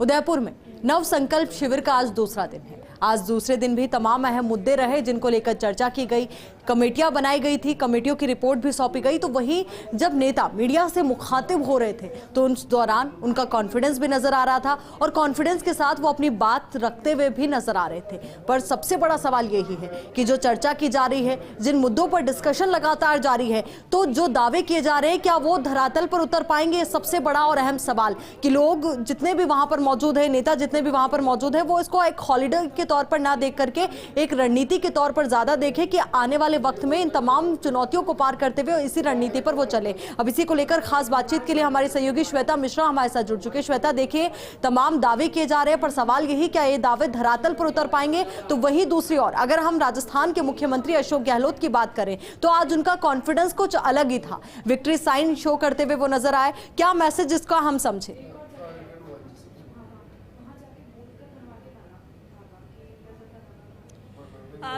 उदयपुर में नव संकल्प शिविर का आज दूसरा दिन है। आज दूसरे दिन भी तमाम अहम मुद्दे रहे जिनको लेकर चर्चा की गई, कमेटियां बनाई गई थी, कमेटियों की रिपोर्ट भी सौंपी गई। तो वहीं जब नेता मीडिया से मुखातिब हो रहे थे तो उस दौरान उनका कॉन्फिडेंस भी नजर आ रहा था और कॉन्फिडेंस के साथ वो अपनी बात रखते हुए भी नजर आ रहे थे। पर सबसे बड़ा सवाल यही है कि जो चर्चा की जा रही है, जिन मुद्दों पर डिस्कशन लगातार जारी है, तो जो दावे किए जा रहे हैं क्या वो धरातल पर उतर पाएंगे? सबसे बड़ा और अहम सवाल कि लोग जितने भी वहां पर मौजूद है, नेता जितने भी वहां पर मौजूद है, वो इसको एक हॉलीडे के तौर पर ना देख करके एक रणनीति के तौर पर ज्यादा देखें कि आने वाले वक्त में इन तमाम चुनौतियों को पार करते हुए इसी रणनीति पर वो चले। अब इसी को लेकर खास बातचीत के लिए हमारी सहयोगी श्वेता मिश्रा हमारे साथ जुड़ चुके। श्वेता, देखिए तमाम दावे किए जा रहे हैं पर सवाल यही, क्या ये दावे धरातल पर उतर पाएंगे? तो वहीं दूसरी ओर अगर हम राजस्थान के मुख्यमंत्री अशोक गहलोत की बात करें तो आज उनका कॉन्फिडेंस कुछ अलग ही था, विक्ट्री साइन शो करते हुए वो नजर आए। क्या मैसेज इसका हम समझे?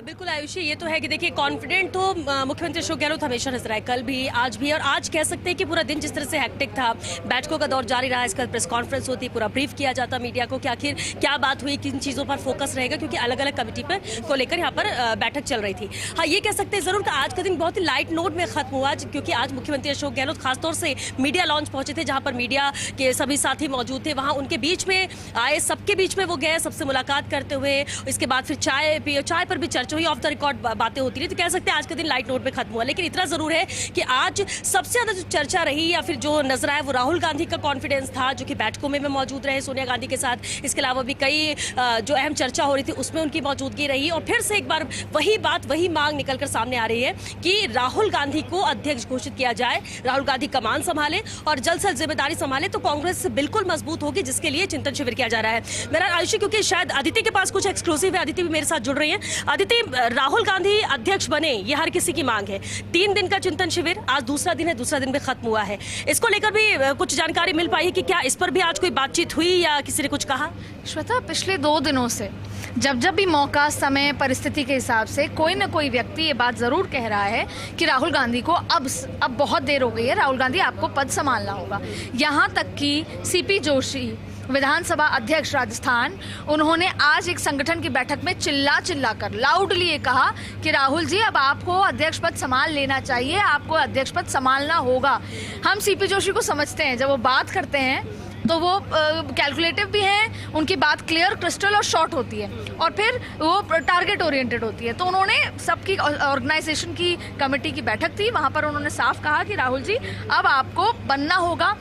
बिल्कुल आयुषी, ये तो है कि देखिए कॉन्फिडेंट तो मुख्यमंत्री अशोक गहलोत हमेशा नजर आए, कल भी आज भी। और आज कह सकते हैं कि पूरा दिन जिस तरह से हेक्टिक था, बैठकों का दौर जारी रहा, इसका प्रेस कॉन्फ्रेंस होती, पूरा ब्रीफ किया जाता मीडिया को कि आखिर क्या बात हुई, किन चीज़ों पर फोकस रहेगा, क्योंकि अलग अलग कमेटी पर को लेकर यहाँ पर बैठक चल रही थी। हाँ, ये कह सकते हैं जरूर कि आज का दिन बहुत ही लाइट नोट में खत्म हुआ, क्योंकि आज मुख्यमंत्री अशोक गहलोत खासतौर से मीडिया लॉन्च पहुंचे थे, जहाँ पर मीडिया के सभी साथी मौजूद थे। वहाँ उनके बीच में आए, सबके बीच में वो गए, सबसे मुलाकात करते हुए, इसके बाद फिर चाय पर भी चर्चा हुई, ऑफ द रिकॉर्ड बातें होती रही। तो कह सकते हैं आज का दिन लाइट नोट पे खत्म हुआ। लेकिन इतना जरूर है कि आज सबसे ज्यादा जो चर्चा रही या फिर जो नजर आया वो राहुल गांधी का कॉन्फिडेंस था, जो कि बैठकों में मौजूद रहे सोनिया गांधी के साथ। इसके अलावा भी कई जो अहम चर्चा हो रही थी उसमें उनकी मौजूदगी रही। और फिर से एक बार वही बात, वही मांग निकलकर सामने आ रही है कि राहुल गांधी को अध्यक्ष घोषित किया जाए, राहुल गांधी कमान संभाले और जल्द से जल्द जिम्मेदारी संभाले तो कांग्रेस बिल्कुल मजबूत होगी, जिसके लिए चिंतन शिविर किया जा रहा है। मेरा आयुषी, क्योंकि शायद अदिति के पास कुछ एक्सक्लूसिव है, अदिति भी मेरे साथ जुड़ रही है। अदिति, राहुल गांधी अध्यक्ष बने ये हर किसी की मांग है। 3 दिन का चिंतन शिविर, आज दूसरा दिन है, दूसरा दिन भी खत्म हुआ है। इसको लेकर भी कुछ जानकारी मिल पाई है कि क्या इस पर भी आज कोई बातचीत हुई या किसी ने कुछ कहा? श्वेता, पिछले 2 दिनों से जब भी मौका, समय, परिस्थिति के हिसाब से कोई ना कोई व्यक्ति ये बात जरूर कह रहा है कि राहुल गांधी को अब बहुत देर हो गई है, राहुल गांधी आपको पद संभालना होगा। यहाँ तक कि सीपी जोशी, विधानसभा अध्यक्ष राजस्थान, उन्होंने आज एक संगठन की बैठक में चिल्ला कर लाउडली ये कहा कि राहुल जी अब आपको अध्यक्ष पद संभाल लेना चाहिए, आपको अध्यक्ष पद संभालना होगा। हम सीपी जोशी को समझते हैं, जब वो बात करते हैं तो वो कैलकुलेटिव भी हैं, उनकी बात क्लियर, क्रिस्टल और शॉर्ट होती है और फिर वो टारगेट ओरिएंटेड होती है। तो उन्होंने सबकी ऑर्गेनाइजेशन की कमेटी की बैठक थी, वहाँ पर उन्होंने साफ कहा कि राहुल जी अब आपको बनना होगा।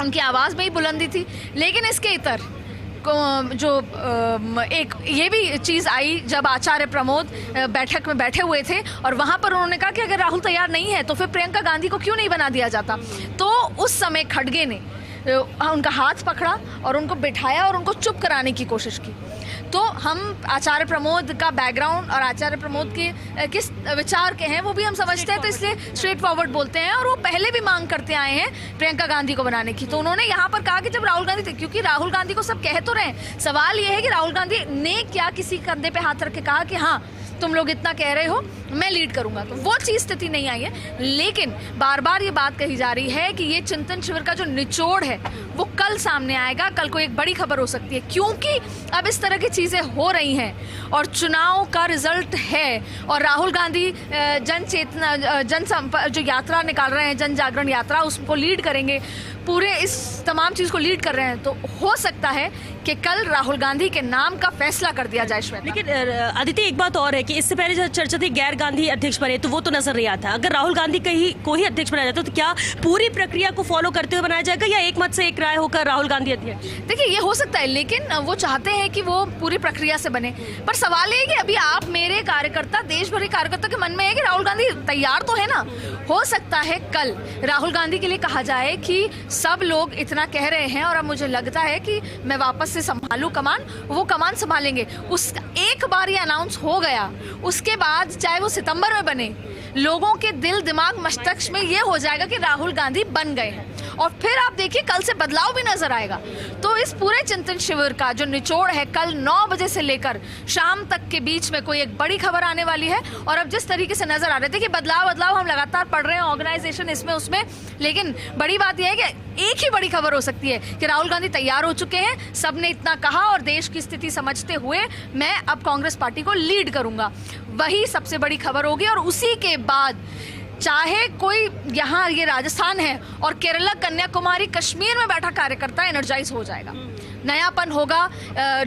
उनकी आवाज़ में ही बुलंदी थी। लेकिन इसके इतर जो एक ये भी चीज़ आई जब आचार्य प्रमोद बैठक में बैठे हुए थे और वहाँ पर उन्होंने कहा कि अगर राहुल तैयार नहीं है तो फिर प्रियंका गांधी को क्यों नहीं बना दिया जाता। तो उस समय खड़गे ने उनका हाथ पकड़ा और उनको बिठाया और उनको चुप कराने की कोशिश की। तो हम आचार्य प्रमोद का बैकग्राउंड और आचार्य प्रमोद के किस विचार के हैं वो भी हम समझते हैं, तो इसलिए स्ट्रेट फॉरवर्ड बोलते हैं। और वो पहले भी मांग करते आए हैं प्रियंका गांधी को बनाने की। तो उन्होंने यहाँ पर कहा कि जब राहुल गांधी थे, क्योंकि राहुल गांधी को सब कह तो रहे हैं, सवाल ये है कि राहुल गांधी ने क्या किसी कंधे पे हाथ रख के कहा कि हाँ तुम लोग इतना कह रहे हो, मैं लीड करूंगा। तो वो चीज स्थिति नहीं आई है। लेकिन बार बार ये बात कही जा रही है कि ये चिंतन शिविर का जो निचोड़ है वो कल सामने आएगा। कल को एक बड़ी खबर हो सकती है, क्योंकि अब इस तरह की चीजें हो रही हैं और चुनाव का रिजल्ट है और राहुल गांधी जन चेतना जो यात्रा निकाल रहे हैं, जन जागरण यात्रा, उसको लीड करेंगे, पूरे इस तमाम चीज को लीड कर रहे हैं। तो हो सकता है कि कल राहुल गांधी के नाम का फैसला कर दिया जाए। श्वेता, लेकिन अदिति एक बात और है कि इससे पहले जो चर्चा थी गैर गांधी अध्यक्ष बने, तो वो तो नजर नहीं आता। अगर राहुल गांधी को ही अध्यक्ष बनाया जाता तो क्या पूरी प्रक्रिया को फॉलो करते हुए बनाया जाएगा या एक मत से एक राय होकर राहुल गांधी अध्यक्ष? देखिए, ये हो सकता है, लेकिन वो चाहते हैं कि वो पूरी प्रक्रिया से बने। पर सवाल ये है कि अभी आप मेरे कार्यकर्ता, देश भर के कार्यकर्ता के मन में है कि राहुल गांधी तैयार तो है ना। हो सकता है कल राहुल गांधी के लिए कहा जाए कि सब लोग इतना कह रहे हैं और अब मुझे लगता है कि मैं वापस से संभालूं कमान, वो कमान संभालेंगे। उस एक बार ये अनाउंस हो गया, उसके बाद चाहे वो सितंबर में बने, लोगों के दिल दिमाग मस्तिष्क में ये हो जाएगा कि राहुल गांधी बन गए हैं, और फिर आप देखिए कल से बदलाव भी नजर आएगा। तो इस पूरे चिंतन शिविर का जो निचोड़ है, कल 9 बजे से लेकर शाम तक के बीच में कोई एक बड़ी खबर आने वाली है। और अब जिस तरीके से नजर आ रहे थे कि बदलाव हम लगातार पढ़ रहे हैं, ऑर्गेनाइजेशन इसमें उसमें, लेकिन बड़ी बात यह है कि एक ही बड़ी खबर हो सकती है कि राहुल गांधी तैयार हो चुके हैं, सबने इतना कहा और देश की स्थिति समझते हुए मैं अब कांग्रेस पार्टी को लीड करूंगा, वही सबसे बड़ी खबर होगी। और उसी के बाद चाहे कोई यहाँ, ये राजस्थान है और केरला, कन्याकुमारी, कश्मीर में बैठा कार्यकर्ता एनर्जाइज हो जाएगा, नयापन होगा,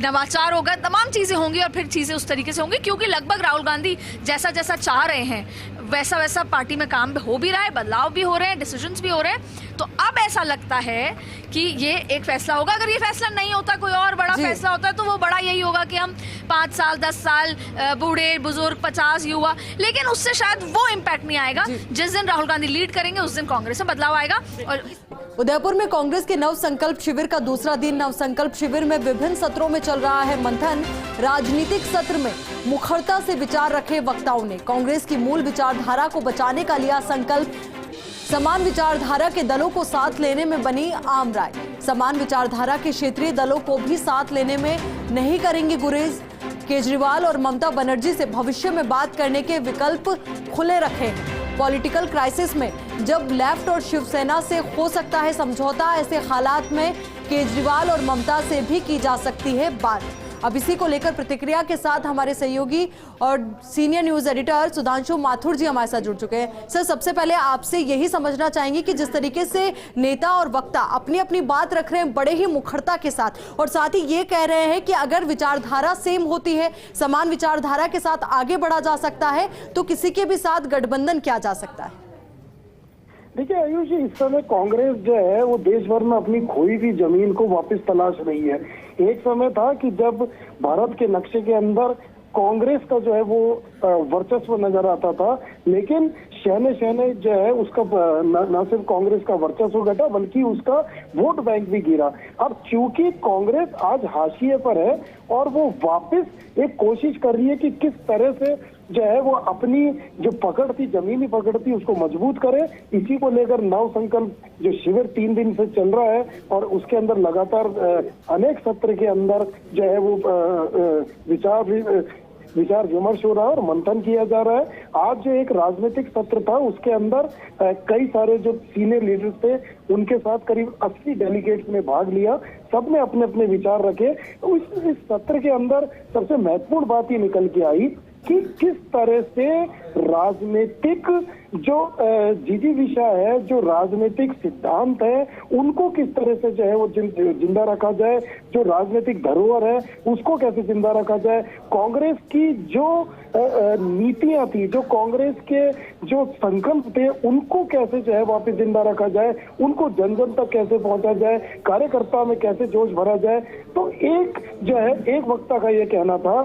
नवाचार होगा, तमाम चीजें होंगी और फिर चीजें उस तरीके से होंगी, क्योंकि लगभग राहुल गांधी जैसा जैसा चाह रहे हैं वैसा वैसा पार्टी में काम हो भी रहा है, बदलाव भी हो रहे हैं, डिसीजंस भी हो रहे हैं। तो अब ऐसा लगता है कि ये एक फैसला होगा। अगर ये फैसला नहीं होता, कोई और बड़ा फैसला होता है, तो वो बड़ा यही होगा कि हम 5 साल 10 साल बूढ़े बुजुर्ग 50 युवा, लेकिन उससे शायद वो इम्पैक्ट नहीं आएगा। जिस दिन राहुल गांधी लीड करेंगे उस दिन कांग्रेस में बदलाव आएगा। और उदयपुर में कांग्रेस के नव संकल्प शिविर का दूसरा दिन। नव संकल्प शिविर में विभिन्न सत्रों में चल रहा है मंथन। राजनीतिक सत्र में मुखरता से विचार रखे वक्ताओं ने कांग्रेस की मूल विचारधारा को बचाने का लिया संकल्प। समान विचारधारा के दलों को साथ लेने में बनी आम राय। समान विचारधारा के क्षेत्रीय दलों को भी साथ लेने में नहीं करेंगे गुरेज। केजरीवाल और ममता बनर्जी से भविष्य में बात करने के विकल्प खुले रखे हैं। पॉलिटिकल क्राइसिस में जब लेफ्ट और शिवसेना से हो सकता है समझौता, ऐसे हालात में केजरीवाल और ममता से भी की जा सकती है बात। अब इसी को लेकर प्रतिक्रिया के साथ हमारे सहयोगी और senior news editor Sudhanshu Mathur ji हमारे साथ जुड़ चुके हैं। सर, सबसे पहले आपसे यही समझना चाहेंगे कि जिस तरीके से नेता और वक्ता अपनी अपनी बात रख रहे हैं बड़े ही मुखरता के साथ, और साथ ही ये कह रहे हैं कि अगर विचारधारा सेम होती है, समान विचारधारा के साथ आगे बढ़ा जा सकता है, तो किसी के भी साथ गठबंधन किया जा सकता है। देखिए आयुष, इस समय कांग्रेस जो है वो देश भर में अपनी खोई हुई जमीन को वापस तलाश रही है। एक समय था कि जब भारत के नक्शे के अंदर कांग्रेस का जो है वो वर्चस्व नजर आता था, लेकिन शहने शहने जो है उसका न सिर्फ कांग्रेस का वर्चस्व घटा बल्कि उसका वोट बैंक भी गिरा। अब चूंकि कांग्रेस आज हाशिए पर है और वो वापस एक कोशिश कर रही है कि किस तरह से जो है वो अपनी जो पकड़ थी, जमीनी पकड़ थी, उसको मजबूत करे। इसी को लेकर नव संकल्प जो शिविर 3 दिन से चल रहा है और उसके अंदर लगातार अनेक सत्र के अंदर जो है वो विचार विमर्श हो रहा है और मंथन किया जा रहा है। आज जो एक राजनीतिक सत्र था उसके अंदर कई सारे जो सीनियर लीडर्स थे उनके साथ करीब 80 डेलीगेट्स ने भाग लिया। सबने अपने अपने विचार रखे। इस सत्र के अंदर सबसे महत्वपूर्ण बात ये निकल के आई कि किस तरह से राजनीतिक जो जिजीविषा है, जो राजनीतिक सिद्धांत है, उनको किस तरह से जो है वो जिंदा रखा जाए, जो राजनीतिक धरोहर है उसको कैसे जिंदा रखा जाए। कांग्रेस की जो नीतियां थी, जो कांग्रेस के जो संकल्प थे, उनको कैसे जो है वापस जिंदा रखा जाए, उनको जन जन तक कैसे पहुंचा जाए, कार्यकर्ता में कैसे जोश भरा जाए। तो एक जो है एक वक्ता का ये कहना था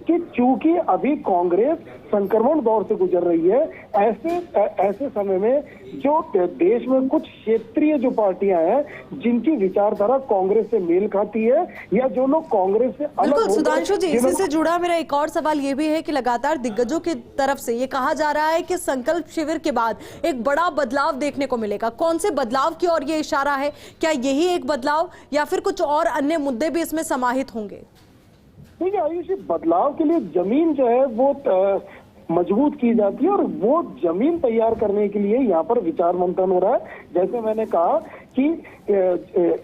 कि चूंकि अभी कांग्रेस संक्रमण दौर से गुजर रही है, ऐसे समय में जो देश में कुछ क्षेत्रीय जो पार्टियां हैं जिनकी विचारधारा कांग्रेस से मेल खाती है या जो लोग कांग्रेस से अलग। बिल्कुल सुधांशु जी, इसी से जुड़ा मेरा एक और सवाल ये भी है कि लगातार दिग्गजों की तरफ से ये कहा जा रहा है कि संकल्प शिविर के बाद एक बड़ा बदलाव देखने को मिलेगा। कौन से बदलाव की ओर ये इशारा है? क्या यही एक बदलाव या फिर कुछ और अन्य मुद्दे भी इसमें समाहित होंगे? ठीक है आयुष, बदलाव के लिए जमीन जो है वो मजबूत की जाती है और वो जमीन तैयार करने के लिए यहाँ पर विचार मंथन हो रहा है। जैसे मैंने कहा कि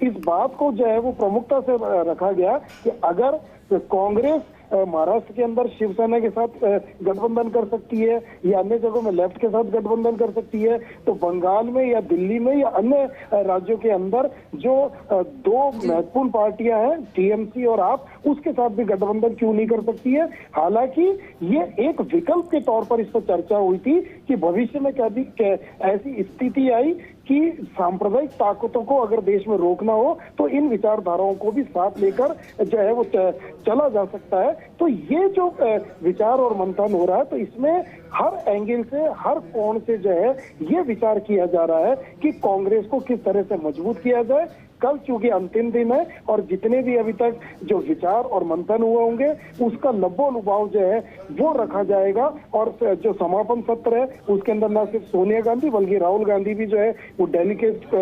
इस बात को जो है वो प्रमुखता से रखा गया कि अगर कांग्रेस महाराष्ट्र के अंदर शिवसेना के साथ गठबंधन कर सकती है या अन्य जगहों में लेफ्ट के साथ गठबंधन कर सकती है, तो बंगाल में या दिल्ली में या अन्य राज्यों के अंदर जो 2 महत्वपूर्ण पार्टियां हैं टीएमसी और आप, उसके साथ भी गठबंधन क्यों नहीं कर सकती है। हालांकि ये एक विकल्प के तौर पर इस पर चर्चा हुई थी कि भविष्य में ऐसी स्थिति आई कि सांप्रदायिक ताकतों को अगर देश में रोकना हो तो इन विचारधाराओं को भी साथ लेकर जो है वो चला जा सकता है। तो ये जो विचार और मंथन हो रहा है, तो इसमें हर एंगल से, हर कोण से जो है ये विचार किया जा रहा है कि कांग्रेस को किस तरह से मजबूत किया जाए, कल चूंकि अंतिम दिन है और जितने भी अभी तक जो विचार और मंथन हुए होंगे उसका लुभाव जो है वो रखा जाएगा। और जो समापन सत्र है उसके अंदर न सिर्फ सोनिया गांधी बल्कि राहुल गांधी भी जो है वो डेलीगेट्स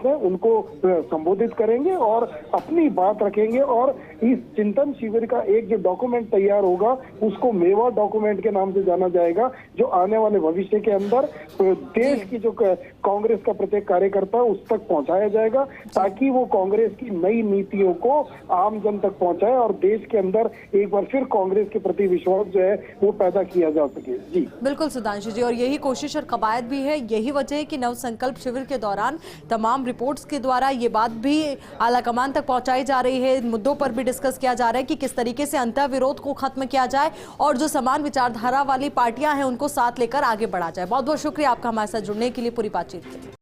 हैं उनको संबोधित करेंगे और अपनी बात रखेंगे। और इस चिंतन शिविर का एक जो डॉक्यूमेंट तैयार होगा उसको मेवा डॉक्यूमेंट के नाम से जाना जाएगा, जो आने वाले भविष्य के अंदर देश की जो कांग्रेस का प्रत्येक कार्यकर्ता है उस तक पहुंचाया जाएगा, ताकि वो कांग्रेस की नई नीतियों को आम जन तक पहुंचाए और देश के अंदर एक बार फिर कांग्रेस के प्रति विश्वास जो है वो पैदा किया जा सके। जी बिल्कुल सुधांशु जी, और यही कोशिश और कवायद भी है, यही वजह है कि नव संकल्प शिविर के दौरान तमाम रिपोर्ट्स के द्वारा ये बात भी आलाकमान तक पहुंचाई जा रही है, मुद्दों पर भी डिस्कस किया जा रहा है कि किस तरीके से अंतर्विरोध को खत्म किया जाए और जो समान विचारधारा वाली पार्टियां हैं उनको साथ लेकर आगे बढ़ा जाए। बहुत बहुत शुक्रिया आपका हमारे साथ जुड़ने के लिए, पूरी बातचीत के लिए।